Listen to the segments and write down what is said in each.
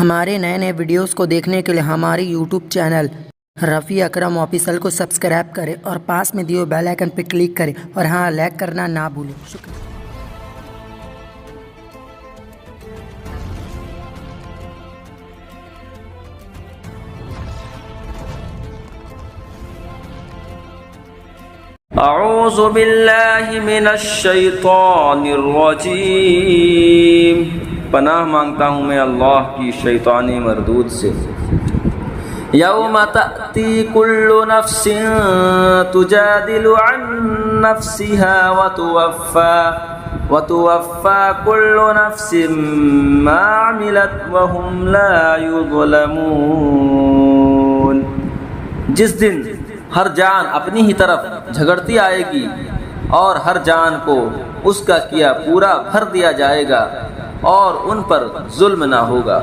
ہمارے نئے نئے ویڈیوز کو دیکھنے کے لیے ہماری یوٹیوب چینل رفیع اکرم آفیشل کو سبسکرائب کریں اور پاس میں دیے بیل آئیکن پر کلک کریں اور ہاں لائک کرنا نہ بھولیں۔ شکریہ۔ اعوذ باللہ من الشیطان الرجیم، پناہ مانگتا ہوں میں اللہ کی شیطانی مردود سے۔ یوم تأتی کل نفس تجادل عن نفسها وتوفى كل نفس ما عملت وهم لا يظلمون۔ جس دن ہر جان اپنی ہی طرف جھگڑتی آئے گی اور ہر جان کو اس کا کیا پورا بھر دیا جائے گا اور ان پر ظلم نہ ہوگا۔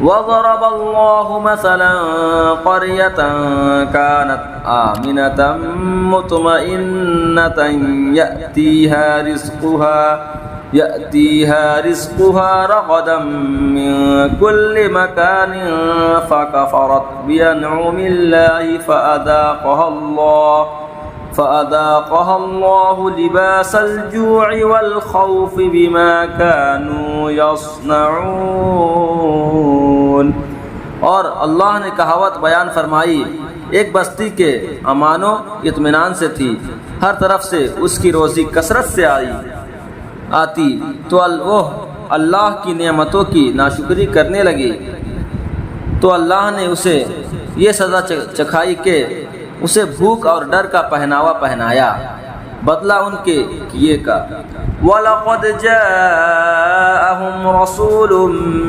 وَضَرَبَ اللَّهُ مَثَلًا قَرْيَةً كَانَتْ آمِنَةً مُطْمَئِنَّةً يأتيها رزقها رغدا من كل مكان فكفرت بأنعم الله فأذاقها الله لباس الجوع والخوف بما كانوا يصنعون۔ اور اللہ نے کہاوت بیان فرمائی، ایک بستی کے امان و اطمینان سے تھی، ہر طرف سے اس کی روزی کثرت سے آتی تو وہ اللہ کی نعمتوں کی ناشکری کرنے لگی تو اللہ نے اسے یہ سزا چکھائی کہ اسے بھوک اور ڈر کا پہناوا پہنایا، بدلہ ان کے کیے کا۔ وَلَقَدْ جَاءَهُمْ رَسُولٌ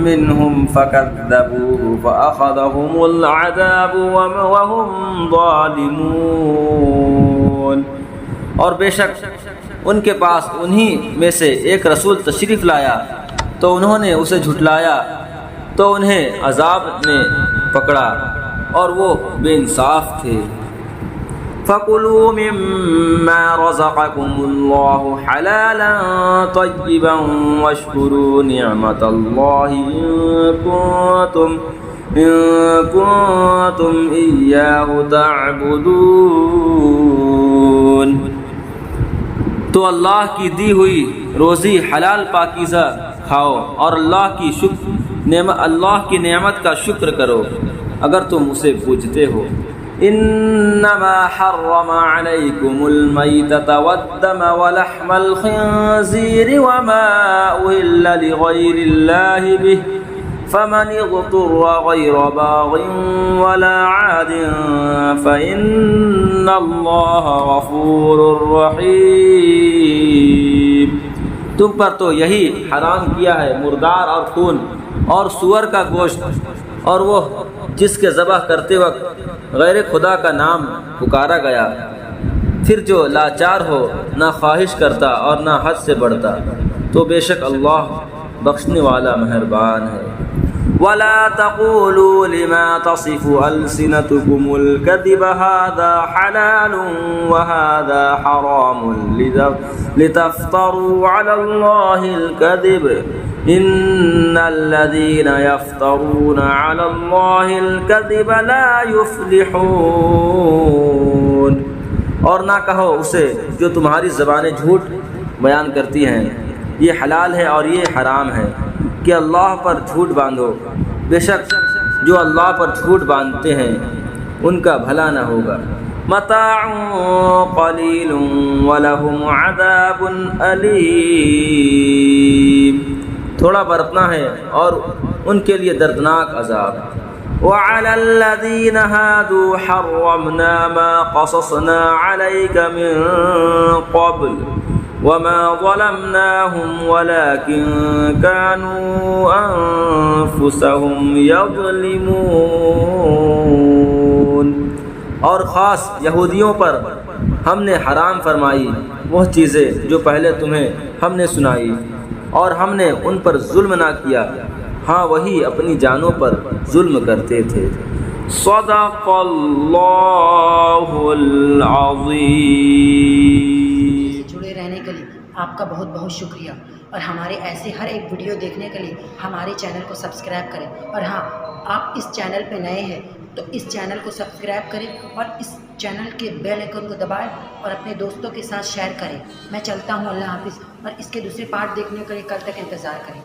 مِّنْهُمْ فَكَذَّبُوهُ فَأَخَذَهُمُ الْعَذَابُ وَهُمْ ظَالِمُونَ۔ اور بے شک ان کے پاس انہی میں سے ایک رسول تشریف لایا تو انہوں نے اسے جھٹلایا تو انہیں عذاب نے پکڑا اور وہ بے انصاف تھے۔ فَكُلُوا مِمَّا رَزَقَكُمُ اللَّهُ حَلَالًا طَيِّبًا وَاشْكُرُوا نِعْمَةَ اللَّهِ إِن كُنتُمْ إِيَّاهُ تَعْبُدُونَ۔ تو اللہ کی دی ہوئی روزی حلال پاکیزہ کھاؤ اور اللہ کی نعمت کا شکر کرو اگر تم اسے پوجتے ہو۔ انما حرم علیکم المیتۃ والدم ولحم الخنزیر وما اہل لغیر اللہ به فمن اضطر غیر باغ ولا عاد فإن اللہ غفور رحیم۔ تم پر تو یہی حرام کیا ہے مردار اور خون اور سور کا گوشت اور وہ جس کے ذبح کرتے وقت غیر خدا کا نام پکارا گیا، پھر جو لاچار ہو، نہ خواہش کرتا اور نہ حد سے بڑھتا، تو بے شک اللہ بخشنے والا مہربان ہے۔ وَلَا تَقُولُوا لِمَا تَصِفُ أَلْسِنَتُكُمُ الْكَذِبَ هَذَا حَلَالٌ وَهَذَا حَرَامٌ لِتَفْتَرُوا عَلَى اللَّهِ الْكَذِبَ إِنَّ الَّذِينَ يَفْتَرُونَ عَلَى اللَّهِ الْكَذِبَ لَا يُفْلِحُونَ۔ اور نہ کہو اسے جو تمہاری زبانیں جھوٹ بیان کرتی ہیں، یہ حلال ہے اور یہ حرام ہے کہ اللہ پر جھوٹ باندھو، بے شک جو اللہ پر جھوٹ باندھتے ہیں ان کا بھلا نہ ہوگا۔ متاع قلیل ولہم عذاب علیم، تھوڑا برتنا ہے اور ان کے لیے دردناک عذاب۔ وعلى الذين هادوا حرمنا ما قصصنا عليك من قبل وما ظلمناهم ولكن كانوا أنفسهم يظلمون۔ اور خاص یہودیوں پر ہم نے حرام فرمائی وہ چیزیں جو پہلے تمہیں ہم نے سنائی اور ہم نے ان پر ظلم نہ کیا، ہاں وہی اپنی جانوں پر ظلم کرتے تھے۔ صدق اللہ العظیم۔ جڑے رہنے کے لیے آپ کا بہت بہت شکریہ۔ اور ہمارے ایسے ہر ایک ویڈیو دیکھنے کے لیے ہمارے چینل کو سبسکرائب کریں۔ اور ہاں، آپ اس چینل پہ نئے ہیں تو اس چینل کو سبسکرائب کریں اور اس چینل کے بیل آئیکن کو دبائیں اور اپنے دوستوں کے ساتھ شیئر کریں۔ میں چلتا ہوں، اللہ حافظ، اور اس کے دوسرے پارٹ دیکھنے کے لیے کل تک انتظار کریں۔